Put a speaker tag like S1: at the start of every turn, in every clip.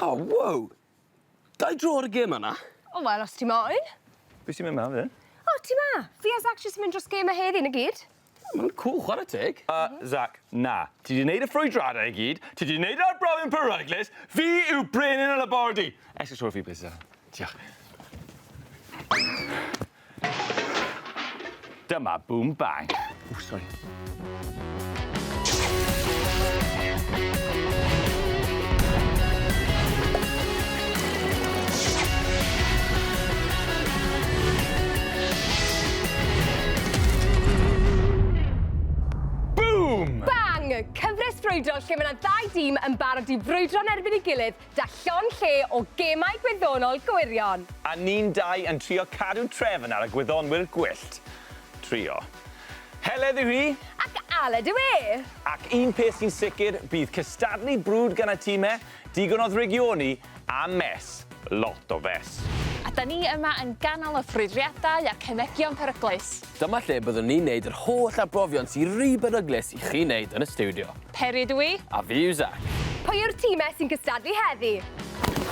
S1: Oh, wow. Dau dro ar y gym yna.
S2: O, wel, os ti moyn.
S3: Be sy'n mynd mewn, fydden?
S2: O, ti ma. Fi a Zac jyst yn mynd dros gemau heddi, na gyd.
S1: Mae'n cool, chwarae teg.
S3: Zac, na. Ti di wneud y ffrwydradau i gyd, ti di wneud arbrawyn peryglus, fi yw brenin y labordi. Extra sure fi, please, Diolch. Dyma boom bang.
S1: O, sori.
S2: Bang! Cyfres ffrwydrol lle mae yna ddau dîm yn barod i frwydro'n erbyn ei gilydd da llon lle o gemau gwyddonol Gwirion.
S3: A ni'n dau yn trio cadw trefn ar y gwyddonwyr gwyllt. Trio. Heledd yw hi.
S2: Ac Aled yw e.
S3: Ac un peth sy'n sicr, bydd cystadlu brwd gan y tîmau, digon o ddrigioni a mes. Lot o fes.
S4: A da ni yma yn ganol y ffrwydriadau a cymegion peryglus.
S1: Dyma lle byddwn ni'n neud yr holl arbrofion sy'n rhy beryglus i chi wneud yn y stiwdio.
S4: Peri ydw i.
S1: A fi yw Zac.
S2: Pwy yw'r tîmau sy'n cystadlu heddi?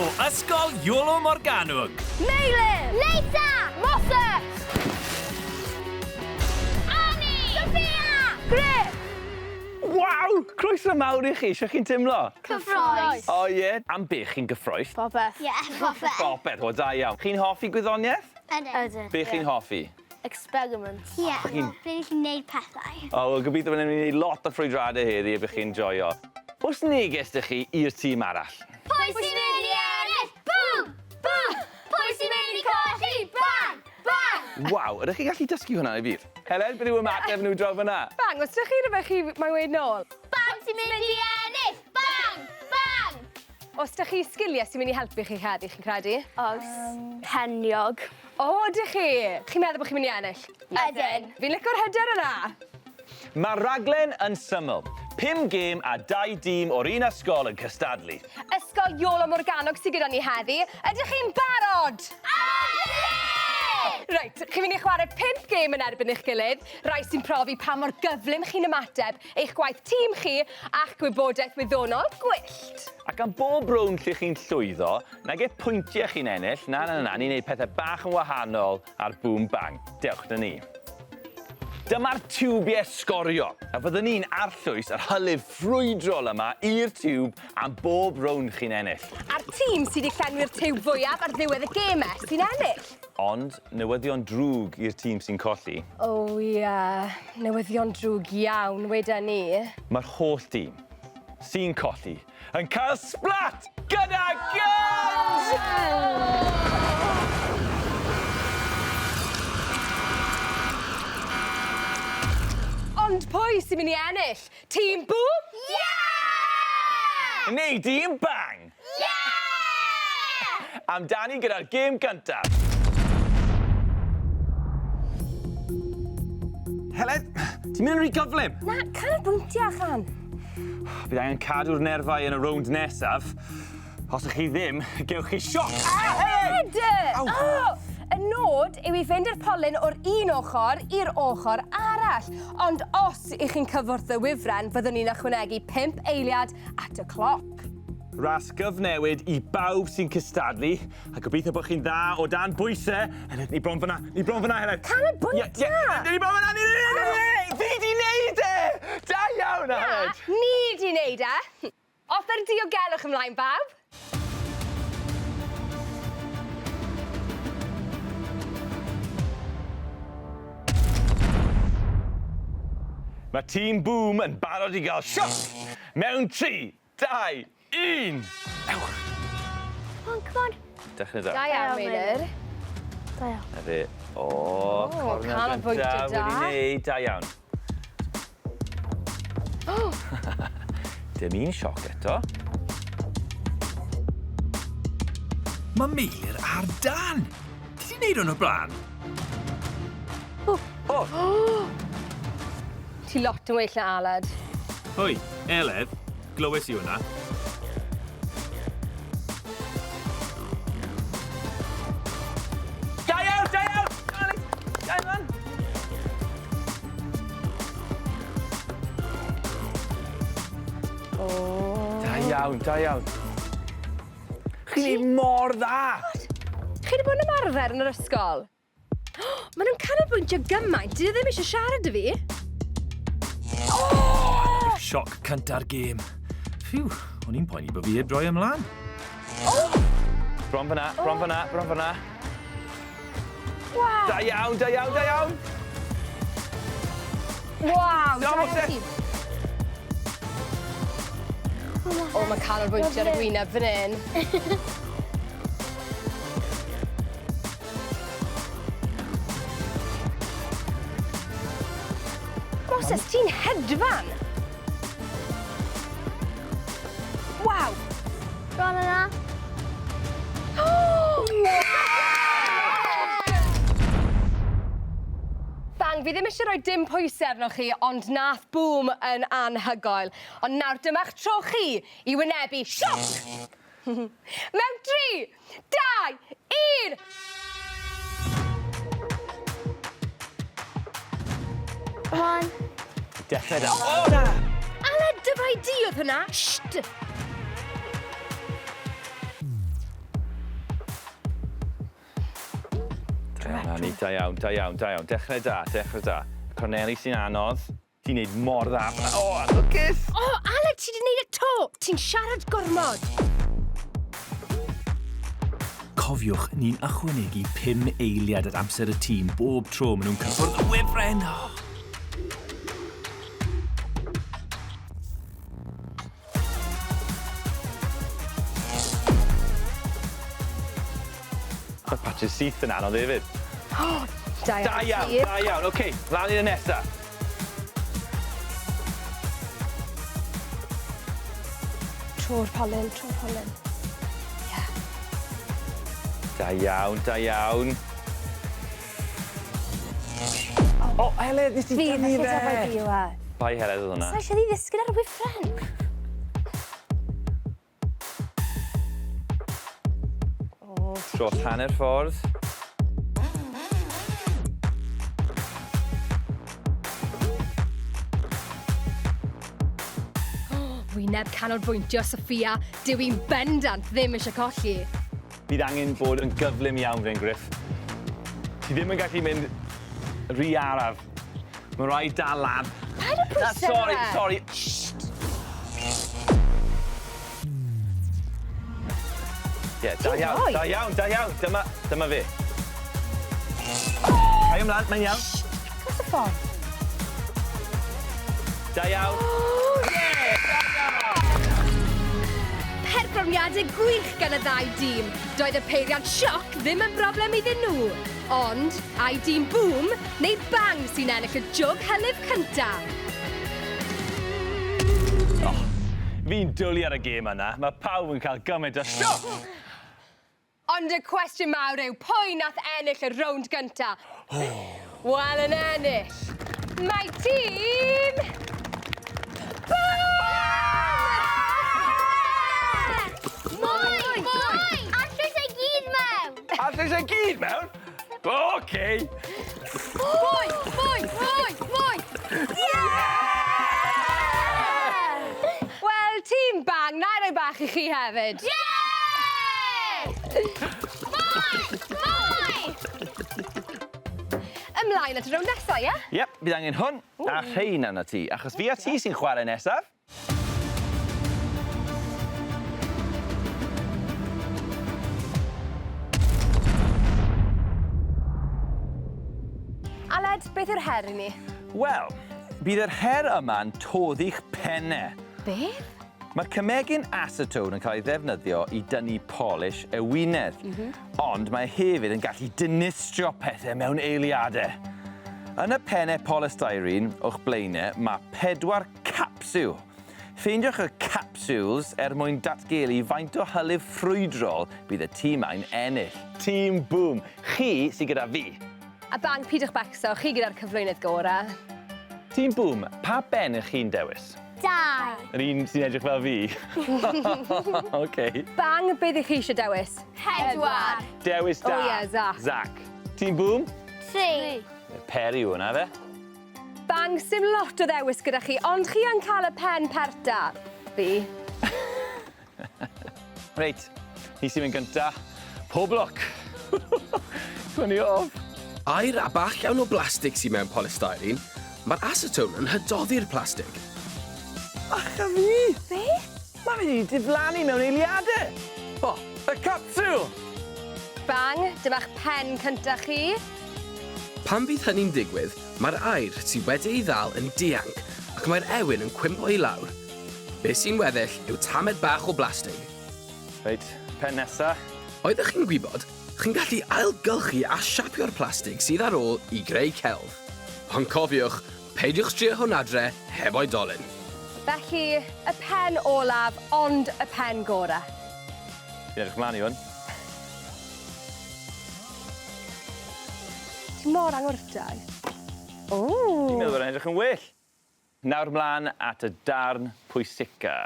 S5: O ysgol Iolo Morganwg.
S2: Meilin! Leitha! Mosa! Ani! Sophia! Griff!
S3: Waw! Croeso mawr i chi, eisiau chi'n teimlo?
S2: Cyffroes!
S3: O ie, am be chi'n gyffroes?
S2: Bobeth.
S6: Ie, popeth.
S3: Bopeth, o da iawn. Chi'n hoffi gwyddoniaeth?
S6: Ydyn.
S3: Be chi'n hoffi?
S2: Experiment.
S6: Ie, fi'n chi'n neud pethau.
S3: O, wel, gobeithio bod ni'n mynd i lot o ffrwydradau heddi a bych chi'n joio. Oes neges ydych chi i'r tîm arall?
S6: Pwy sy'n mynd i ennill? Bwm! Bwm! Pwy sy'n mynd i colli? Bang! Bang!
S3: Waw, ydych chi'n gallu dysgu hwnna i fi? Heledd, beth yw ymateb nhw draw fyna?
S2: Bang, os ydych chi rhywbeth chi mae'n weid nôl?
S6: Bang sy'n mynd i ennill? Bang! Bang!
S2: Os ydych chi sgiliau sy'n mynd i helpu chi heddi, chi'n credu?
S6: Oes. Heniog.
S2: O, ydych chi? Chi'n meddwl bod chi'n mynd i ennill?
S6: Ydyn.
S2: Fi'n licio'r hyder yna.
S3: Mae'r raglen yn syml. 5 gêm a 2 dîm o'r un ysgol yn cystadlu.
S2: Ysgol Iolo Morganwg sydd gyda ni heddi. Ydych chi'n barod? Reit, chi'n mynd i chwarae 5 gêm yn erbyn eich gilydd, rai sy'n profi pa mor gyflym chi'n ymateb, eich gwaith tîm chi a'ch gwybodaeth wyddonol gwyllt.
S3: Ac am bob rown lle chi'n llwyddo, nag e pwyntiau chi'n ennill, na, ni'n neud pethau bach yn wahanol ar boom bang. Dewch na ni. Dyma'r tiwbiau sgorio, a fyddwn ni'n arllwys ar hylif ffrwydrol yma i'r tiwb am bob rown chi'n ennill.
S2: A'r tîm sydd wedi llenwi'r tiwb fwyaf ar ddiwedd y gemau sy'n ennill.
S3: Ond newyddion drwg i'r tîm sy'n colli.
S2: O ie, newyddion drwg iawn weda ni.
S3: Mae'r holl tîm sy'n colli yn cael splat gyda guns!
S2: Ond pwy sy'n mynd i ennill? Tîm boom?
S6: Yeah!
S3: Neu dîm bang!
S6: Yeah!
S3: Amdani gyda'r gêm gyntaf. Heledd, ti'n mynd yn rhy gyflym?
S2: Na, canolbwyntio allan.
S3: Bydd angen cadw'r nerfau yn y rownd nesaf. Os ydych chi ddim, gewch chi sioc.
S2: Ed! Y nod yw i fynd i'r polyn o'r un ochr i'r ochr arall. Ond os ych chi'n cyfwrdd y wifren, fyddwn ni'n ychwanegu 5 eiliad at y cloc.
S3: Ras gyfnewid i bawb sy'n cystadlu, a gobeithio bod chi'n dda o dan bwysau. Heledd, ni bron fyna, Heledd.
S2: Canolbwyntio!
S3: Ni bron fyna, fi di neud e! Da iawn, Heledd.
S2: Ni di wneud e. Offer diogelwch ymlaen, bawb.
S3: Mae tîm boom yn barod i gael sioc. Mewn 3, 2, 1. Ewch.
S6: Come on.
S3: Dechrau da.
S2: Da iawn, Meilir.
S6: Da iawn.
S3: Na fe. O, corner
S2: canolbwyntio
S3: gyntaf
S2: da.
S3: wedi neud. Da iawn. Dim un sioc eto.
S5: Mae Meilir ar dan. Ti di wneud hwn o blaen?
S2: Ti lot yn well na Aled.
S5: Hwy, Heledd, glywes i hwnna.
S3: Da iawn! Da iawn!
S2: O.
S3: Da iawn. Chi'n neud mor dda!
S2: Chi wedi bod yn ymarfer yn yr ysgol? Maen nhw'n canolbwyntio gymaint, dyn nhw ddim eisiau siarad â fi.
S5: Sioc cynta'r gêm. Phew, o'n i'n poeni bod fi heb droi ymlaen.
S3: Bron fyna, bron fyna, bron fyna.
S2: Waw!
S3: Da iawn, da iawn, da iawn!
S2: Waw,
S3: Iawn,
S2: da
S3: te.
S2: iawn. O, mae canolbwyntio ar y gwyneb fan hyn. Moses, ti'n hedfan? Waw!
S6: Bron yna.
S2: Bang, fi ddim eisiau rhoi dim pwysau arnoch chi, ond nath bŵm yn anhygoel. Ond nawr dyma'ch tro chi i wynebu sioc! Mewn 3, 2, 1...
S6: One.
S3: Dechrau da. O, na!
S2: Aled, dyfai di oedd hwnna. Sht!
S3: Na ni, da iawn, da iawn, da iawn. Dechrau da, dechrau da. Corneli sy'n anodd. Ti'n neud mor dda. O, lwcus!
S2: O, Aled, ti wedi gwneud y to. Ti'n siarad gormod.
S5: Cofiwch, ni'n ychwanegu 5 eiliad at amser y tîm bob tro maen nhw'n cyffwrdd y wefren.
S3: Mae patches syth yn anodd hefyd.
S2: Da
S3: Da iawn, da iawn. Oce, lan i'r nesa.
S2: Tro'r polyn, tro'r polyn.
S3: Da iawn, da iawn. O, Heledd, nes ti dynnu fe! Bai Heledd oedd hwnna.
S6: Sa eisiau di ddisgyn ar y wyffren?
S3: Dros hanner ffordd.
S2: Wyneb canolbwyntio, Sophia. Dyw i'n bendant ddim eisiau colli.
S3: Bydd angen bod yn gyflym iawn fe'n Griff. Ti ddim yn gallu mynd rhy araf. Mae rai dal lan.
S2: Paid o pwysau
S3: Sorry,
S2: fe.
S3: sorry. Ie, da iawn,
S2: rhoi.
S3: da iawn, da iawn. Dyma fe. Rhai ymlaen, mae'n iawn.
S2: Cos y ffordd.
S3: Da iawn.
S2: Perfformiadau gwych gan y ddau dîm. Doedd y peiriant sioc ddim yn broblem iddyn nhw. Ond, ai dîm bŵm neu bang sy'n ennill y jwg hylif cyntaf?
S3: Fi'n dwlu ar y gêm yna. Mae pawb yn cael gymaint o sioc.
S2: Ond y cwestiwn mawr yw, pwy nath ennill y rownd gynta? Wel, yn ennill, mae tîm...
S6: Mwy! Mwy! Allwys ei gyd mewn!
S3: Allais e gyd mewn? Oce.
S2: Mwy! Mwy! Mwy! Mwy! Wel, tîm bang, na i roi bach i chi hefyd.
S6: Mwy! Mwy!
S2: Ymlaen at y rownd nesaf, ie?
S3: Iep, bydd angen hwn a rhain arna ti, achos fi a ti sy'n chwarae nesaf.
S2: Aled, beth yw'r her i ni?
S3: Wel, bydd yr her yma'n toddi'ch penne.
S2: Beth?
S3: Mae'r cymegyn acetone yn cael ei ddefnyddio i dynnu polish y wynedd, ond mae hefyd yn gallu dinistrio pethau mewn eiliadau. Yn y pennau polystyrene o'ch blaenau, mae 4 capsiwl. Ffeindiwch y capsules mwyn datgelu faint o hylif ffrwydrol bydd y tîm ein ennill. Tîm bŵm, chi sydd gyda fi.
S2: A bang, pidwch becso, chi gyda'r cyflwynydd gorau.
S3: Tîm bŵm, pa ben ych chi'n dewis?
S6: 2.
S3: Yr un sy'n edrych fel fi. Okay.
S2: Bang, beth ych chi eisiau dewis?
S6: 4.
S3: Dewis da.
S2: O ie, Zac.
S3: Zac. Tîm bŵm?
S6: 3.
S3: Peri yw hwnna fe.
S2: Bang, sim lot o ddewis gyda chi, ond chi yn cael y pen perta. Fi.
S3: Reit, Ni sy'n mynd gynta. Pob lwc. Twynnu off.
S1: Air a bach iawn o blastig sy'n mewn polystyrene, mae'r acetone yn hydoddi'r plastig.
S3: Ach a fi! Be? Mae wedi diflannu mewn eiliadau. O, y capsule!
S2: Bang, dyma'ch pen cyntaf chi.
S1: Pan bydd hynny'n digwydd, mae'r air sydd wedi ei ddal yn dianc ac mae'r ewyn yn cwympo i lawr. Be sy'n weddill yw tamed bach o blastig.
S3: Reit, pen nesa.
S1: Oeddech chi'n gwybod, chi'n gallu ailgylchu a siapio'r plastig sydd ar ôl i greu celf. Ond cofiwch, peidiwch strio hwn adre heb oedolyn.
S2: Felly, y pen olaf, ond y pen gorau.
S3: Fi'n edrych mlaen i hwn.
S2: Ti mor angwrtau.
S3: Fi'n meddwl bod e'n edrych yn well. Nawr mlaen at y darn pwysica.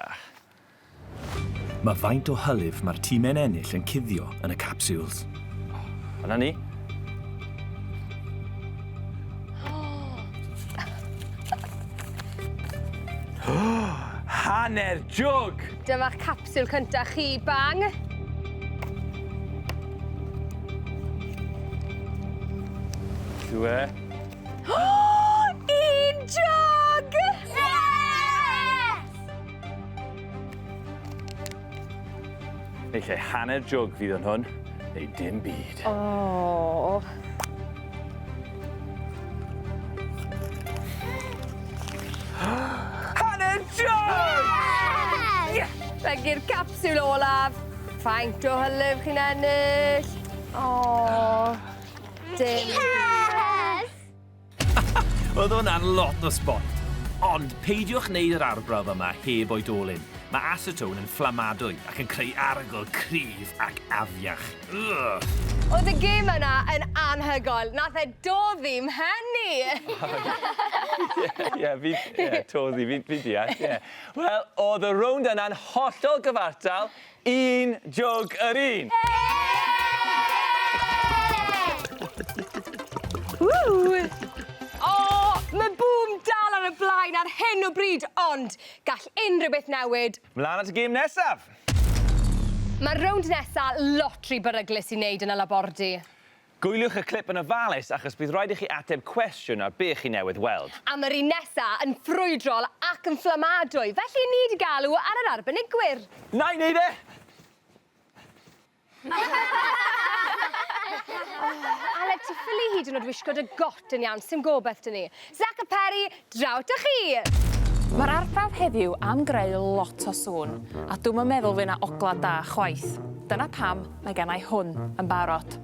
S5: Mae faint o hylif mae'r tîmau'n ennill yn cuddio yn y capsules.
S3: Hwna ni. Hanner jwg!
S2: Dyma'ch capsiwl cyntaf chi, bang.
S3: Dwe.
S2: Un jog!
S3: Neu lle hanner jwg fydd yn hwn, neu dim byd.
S2: O.
S3: Hanner jwg!
S2: Fegi'r capsiwl olaf. Faint o hylif chi'n ennill. O. Dim.
S5: Oedd hwnna'n lot o sport. Ond peidiwch wneud yr arbrawf yma heb oedolyn. Mae acetone yn fflamadwy ac yn creu arogl cryf ac afiach. Ugh.
S2: Oedd y gêm yna yn anhygoel. Nath e doddi mhenni.
S3: Toddi, fi deall, ie. Wel, oedd y rownd yna'n hollol gyfartal, un jwg yr un.
S2: O, mae boom dal ar y blaen ar hyn o bryd, ond gall unrhyw beth newid.
S3: Mlaen at y gêm nesaf.
S2: Mae'r rownd nesaf lotri beryglus i wneud yn y labordy.
S3: Gwyliwch y clip yn ofalus achos bydd rhaid i chi ateb cwestiwn ar be chi newydd weld.
S2: A mae'r un nesaf yn ffrwydrol ac yn fflamadwy, felly ni wedi galw ar yr arbenigwyr.
S3: Na i wneud e!
S2: Ale, ti ffili hyd yn oed wisgo dy got yn iawn, sy'n gobeith dyn ni. Zac a Peri, draw ta chi!
S4: Mae'r arbrawf heddiw am greu lot o sŵn, a dwi'n yn meddwl fe na ogla da chwaith. Dyna pam mae gennau hwn yn barod.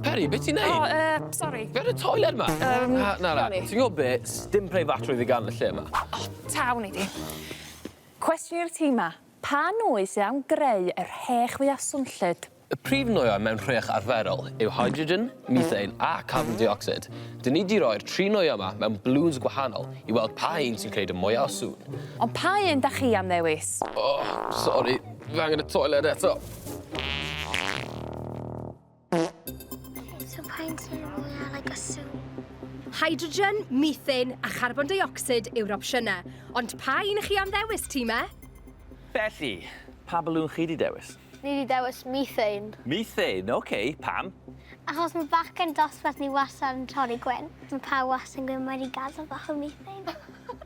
S1: Peri, beth ti'n neud?
S4: Sori.
S1: Fe ar y toilet ma? Na,
S4: sorry.
S1: ti'n gwybod be? Dim preifatrwydd i gan y lle yma.
S4: Taw ni di. Cwestiwn i'r tîm ma. Pa nwy sydd am greu yr hech fwy a swnllyd?
S1: Y prif nwyau mewn rhech arferol yw hydrogen, methane a carbon dioxide. Dyn ni wedi roi'r tri nwyau yma mewn balloons gwahanol i weld pa un sy'n creu y mwyaf o sŵn.
S4: Ond pa un da chi am ddewis?
S1: Oh, sori, fe angen y toilet eto.
S6: So paint's more like a soup.
S2: Hydrogen, methane a carbon dioxide yw'r opsiynau. Ond pa un chi am ddewis, tîmau?
S3: Felly, pa balwn chi wedi dewis?
S6: Ni wedi dewis methane.
S3: Methane, oce, pam?
S6: Achos mae bachgen dosbarth ni wastad yn torri gwyn. Mae pa wastad yn gwyn wedi gadael bach o methane.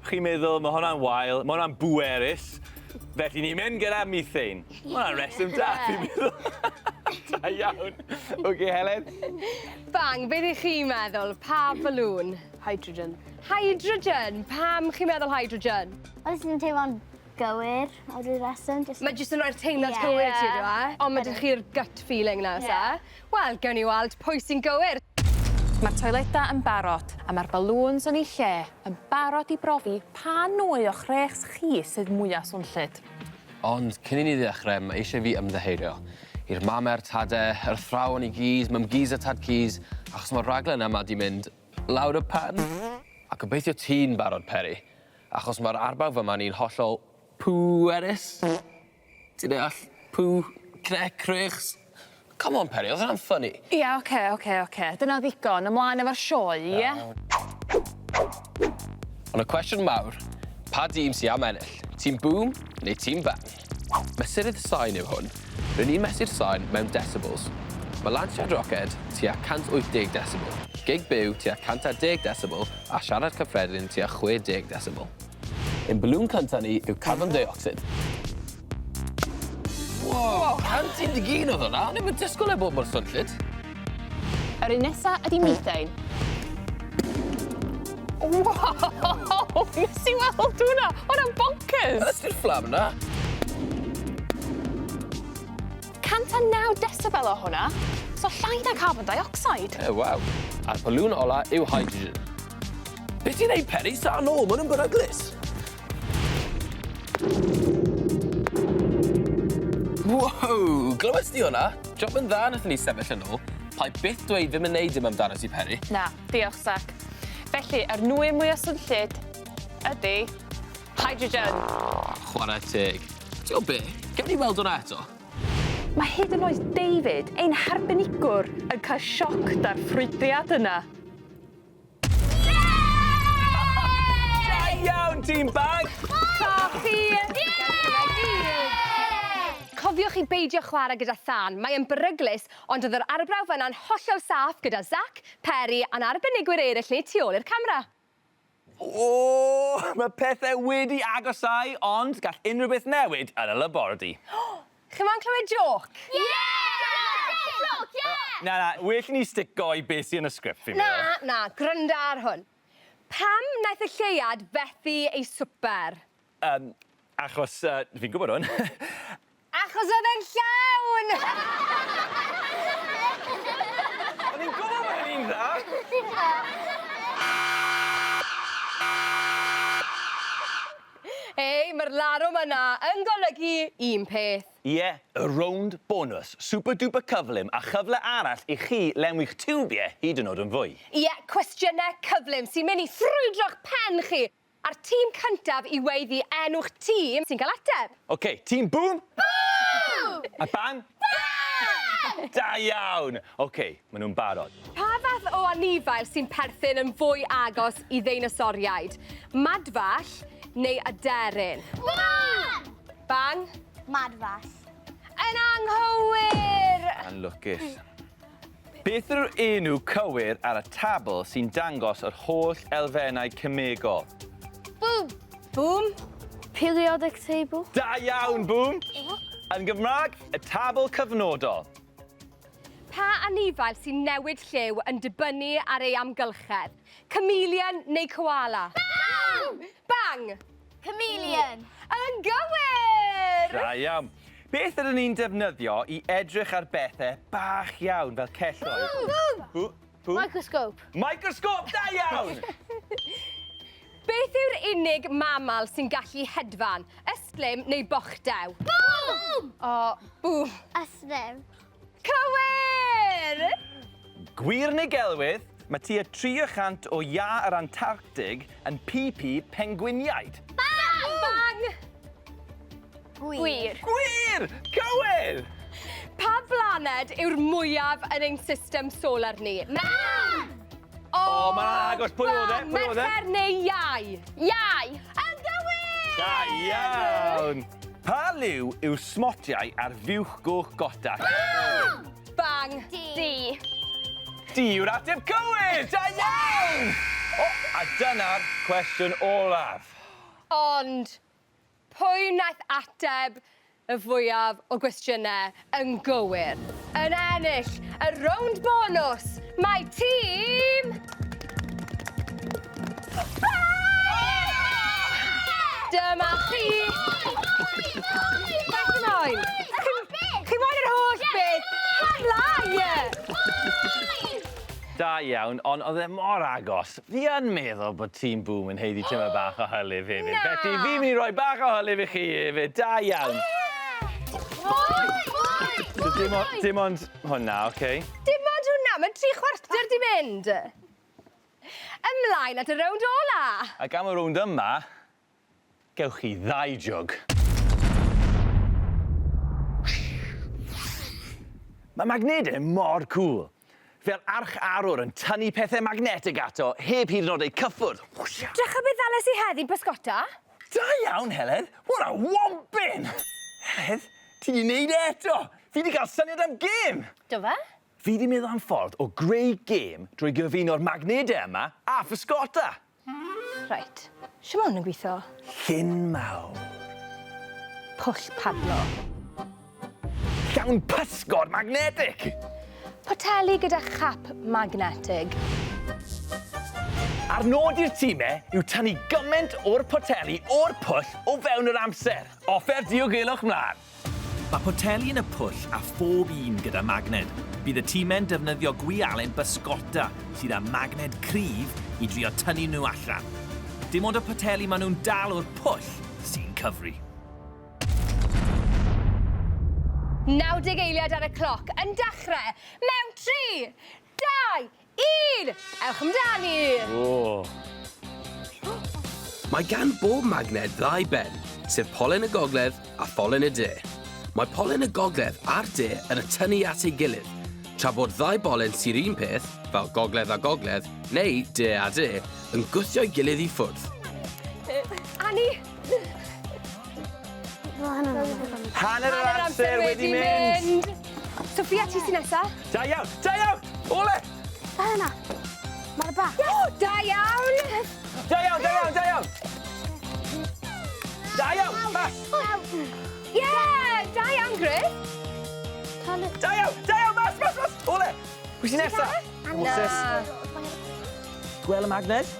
S3: Chi'n meddwl, mae hwnna'n wael, mae hwnna'n bwerus, felly ni'n mynd gyda methane. Mae hwnna'n reswm da, fi'n meddwl. Da iawn. Oce, Heledd?
S2: Bang, beth ych chi'n meddwl? Pa balŵn?
S7: Hydrogen.
S2: Hydrogen! Pam chi'n meddwl hydrogen?
S6: Oedd sy'n teimlo'n gywir, o dwi'n reswm.
S2: Mae jyst yn rhoi'r teimlad
S6: Ie.
S2: cywir ti, dwi e? Ond mae dych chi'r gut feeling na, sa? Wel, gawn ni weld pwy sy'n gywir.
S4: Mae'r toileta yn barod, a mae'r balwns yn ei lle yn barod i brofi pa nwy o chrechs chi sydd mwyaf swnllyd.
S1: Ond cyn i ni ddechrau, mae eisiau fi ymddeherio i'r mamer tadau, yr athrawon i gys, mam gys a tad gys, achos mae'r raglen yma di mynd lawr y pan. A gobeithio ti'n barod, Peri, achos mae'r arbawf yma ni'n hollol pwerus. Ti'n deall? Pw, crechs. Come on, Peri, oedd hwnna'n ffynnu.
S4: Ie, oce. Dyna ddigon, ymlaen efo'r sioe, ie?
S1: Ond y cwestiwn mawr, pa dîm sy'n am ennill? Tîm boom neu tîm bang? Mesurydd sain yw hwn. Rydyn ni'n mesu'r sain mewn decibels. Mae lanciad roced tua 180 decibel, gig byw tua 110 decibel a siarad cyffredin tua 60 decibel. Ein balwn cyntaf ni yw carbon dioxide. Wow, 111 oedd hwnna, ni'n mynd disgwyl e bod mor swnllid.
S4: Yr un nesa ydi methane. Wow! Nes i weld hwnna! Hwnna'n bonkers!
S1: Ydy'r fflam yna?
S4: 109 decibel o hwnna, so llai na carbon dioxide.
S1: Waw. A'r balwn ola yw hydrogen. Beth ti'n neud, Peri? Sa'n ôl, ma'n yn beryglis. Wow, glywes di hwnna? Job yn dda nath ni sefyll yn ôl. Pai byth dweud ddim yn neud dim amdano ti, Peri.
S4: Na, diolch, Sac. Felly, yr nwy mwy o swnllyd ydy hydrogen.
S1: Chwarae teg. Ti'n o be? Gefn ni weld hwnna eto?
S4: Mae hyd yn oed David, ein harbenigwr, yn cael sioc da'r ffrwydriad yna.
S3: Da iawn, tîm bag!
S2: Cochi! Cofiwch i beidio chwarae gyda Than. Mae yn beryglis, ond oedd yr arbrawf yna'n hollol saff gyda Zac, Peri a'n arbenigwyr eraill ni tu ôl i'r camera.
S3: O, mae pethau wedi agosau, ond gall unrhyw beth newid yn y labordy.
S2: Chi mo'n clywed joc?
S3: Na, well ni stico i beth sy'n y sgript fi meddwl.
S2: Na, gryndo ar hwn. Pam wnaeth y lleiad fethu ei swper?
S3: Achos, fi'n gwybod hwn.
S2: Achos oedd e'n llawn!
S3: O'n i'n gwybod bod hynny'n dda.
S2: Hei, mae'r larwm yna yn golygu un peth.
S3: Ie, y rownd bonus, super duper cyflym a chyfle arall i chi lenwi'ch tiwbiau hyd yn oed yn fwy.
S2: Ie, cwestiynau cyflym sy'n mynd i ffrwydro'ch pen chi. A'r tîm cyntaf i weiddi enw'ch tîm sy'n cael ateb.
S3: OK, tîm boom.
S6: Boom!
S3: A bang. Bang! Da iawn. OK, maen nhw'n barod.
S2: Pa fath o anifail sy'n perthyn yn fwy agos i ddeinosoriaid? Madfall neu aderyn?
S6: Bang!
S2: Bang?
S6: Madfall.
S2: Yn anghywir!
S3: Anlwcus. Beth yw'r enw cywir ar y tabl sy'n dangos yr holl elfennau cymegol?
S6: Boom!
S2: Boom?
S6: Periodic table.
S3: Da iawn, boom! Yn Gymraeg, y tabl cyfnodol.
S2: Pa anifail sy'n newid lliw yn dibynnu ar ei amgylchedd? Chameleon neu koala?
S6: Bang!
S2: Bang!
S6: Chameleon.
S2: Yn gywir!
S3: Da iawn. Beth ydyn ni'n defnyddio i edrych ar bethau bach iawn fel celloedd?
S6: Boom! Microscope.
S3: Microscope, da iawn!
S2: Beth yw'r unig mamal sy'n gallu hedfan? Ystlym neu bochdew?
S6: Boom!
S2: O, bwm.
S6: Ystlym.
S2: Cywir!
S3: Gwir neu gelwydd, mae tua 300 o ia yr Antarctig yn PP pengwiniaid.
S6: Bang!
S2: Bang!
S6: Gwir.
S3: Gwir! Cywir!
S2: Pa blaned yw'r mwyaf yn ein system solar ni?
S6: Bang!
S3: O, mae'n agos. Pwy oedd e? Pwy oedd e?
S2: Mercher neu iau?
S6: Iau.
S2: Yn gywir!
S3: Da iawn! Pa liw yw smotiau ar fiwch goch gota?
S6: Bang!
S2: Bang!
S6: D.
S3: Di yw'r ateb cywir! Da iawn! O, a dyna'r cwestiwn olaf.
S2: Ond, pwy wnaeth ateb y fwyaf o gwestiynau yn gywir? Yn ennill y rownd bonus, mae tîm... Dyma chi! Beth yn oen? Chi moyn yr holl beth? Harlai!
S3: Da iawn, ond oedd e mor agos. Fi yn meddwl bod tîm boom yn heiddi tyma bach o hylif hefyd.
S2: Na.
S3: Felly fi'n mynd i roi bach o hylif i chi hefyd. Da iawn. So dim ond hwnna, oce?
S2: Dim ond hwnna, mae 3 chwarter di mynd. Ymlaen at y rownd ola.
S3: Ac am y rownd yma, gewch chi 2 jwg. Mae magnedau mor cool. Fel arch arwr yn tynnu pethau magnetig ato, heb hyd yn oed eu cyffwrdd.
S2: Drych beth ddales i heddi bysgota?
S3: Da iawn, Heledd. What a wompin! Heledd, ti di wneud e eto. fi wedi cael syniad am gêm!
S2: Do fe?
S3: Fi wedi meddwl am ffordd o greu gêm drwy gyfuno'r magnedau yma a ffysgota.
S2: Reit. Siw mawn yn gweithio?
S3: Llyn mawr.
S2: Pwll padlo.
S3: Llawn pysgod magnetic.
S2: Poteli gyda chap magnetig.
S3: A'r nod i'r tîmau yw tynnu gymaint o'r poteli o'r pwll o fewn yr amser. Offer diogelwch mlaen.
S5: Mae poteli yn y pwll a phob un gyda magned. Bydd y tîmau'n defnyddio gwialen bysgota sydd â magned cryf i drio tynnu nhw allan. Dim ond y poteli maen nhw'n dal o'r pwll sy'n cyfri.
S2: 90 eiliad ar y cloc yn dechrau mewn 3, 2, 1. Ewch amdani!
S1: Mae gan bob magned ddau ben, sef polen y gogledd a pholen y de. Mae polen y gogledd a'r de yn y tynnu at ei gilydd, tra bod ddau bolen sy'r un peth, fel gogledd a gogledd, neu de a de, yn gwthio'i gilydd i ffwrdd.
S2: Ani!
S3: Hanner yr amser wedi mynd.
S2: Sophia, ti sy'n nesa?
S3: Da iawn, da iawn! Ole!
S6: Da yna. Mae'r bach.
S2: Da iawn!
S3: Da iawn, da iawn, da iawn! Da iawn, mas!
S2: Ie, da iawn, Griff.
S3: Da iawn, mas, mas, mas! Ole! Pwy sy'n nesa?
S2: Na.
S3: Gweld y magnet?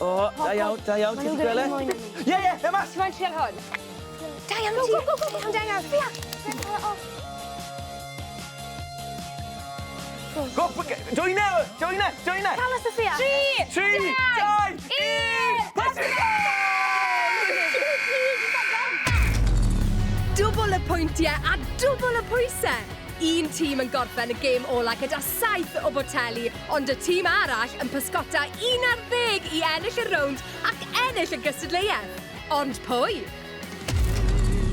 S3: O, da iawn, ti wedi gweld e? Ie, mas!
S2: Ti'n moyn trial hwn? Da iawn, ti. Go. Da iawn.
S3: Go, dwyne!
S6: Cal y Sophia.
S3: 3, 2, 1!
S2: Dwbl y pwyntiau a dwbl y pwysau. Un tîm yn gorffen y gêm ola gyda 7 o boteli, ond y tîm arall yn pysgota 1 ar 10 i ennill y rownd ac ennill y gystadleuaeth. Ond pwy?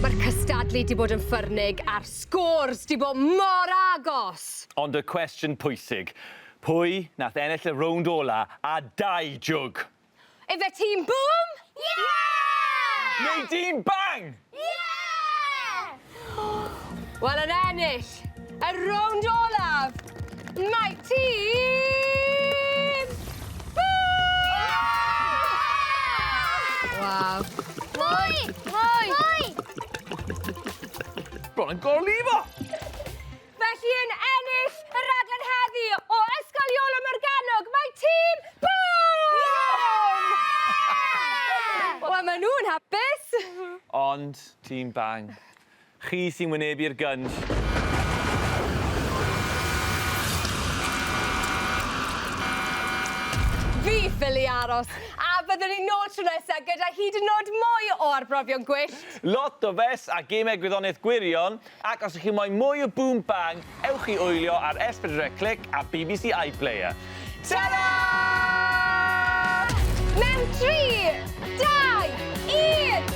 S2: Mae'r cystadlu di bod yn ffyrnig a'r scores di bod mor agos.
S3: Ond y cwestiwn pwysig, pwy nath ennill y rownd ola a 2 jwg?
S2: Efe tîm boom?
S3: Neu dîm bang?
S2: Wel, yn ennill y rownd olaf, mae tîm boom! Waw. Mwy!
S3: Bron yn gorlifo!
S2: Felly yn ennill y raglen heddi o ysgolion Morgannwg, mae tîm boom! Wel, maen nhw'n hapus.
S3: Ond, tîm bang, chi sy'n wynebu'r gynt.
S2: Fi ffili aros, a byddwn ni'n nôl tro nesaf gyda hyd yn oed mwy o arbrofion gwyllt.
S3: Lot o fes a gemau gwyddoniaeth Gwirion, ac os ydych chi'n moyn mwy o boom bang, ewch i wylio ar S4 Click a BBC iPlayer. Ta-da!
S2: Mewn 3, 2, 1...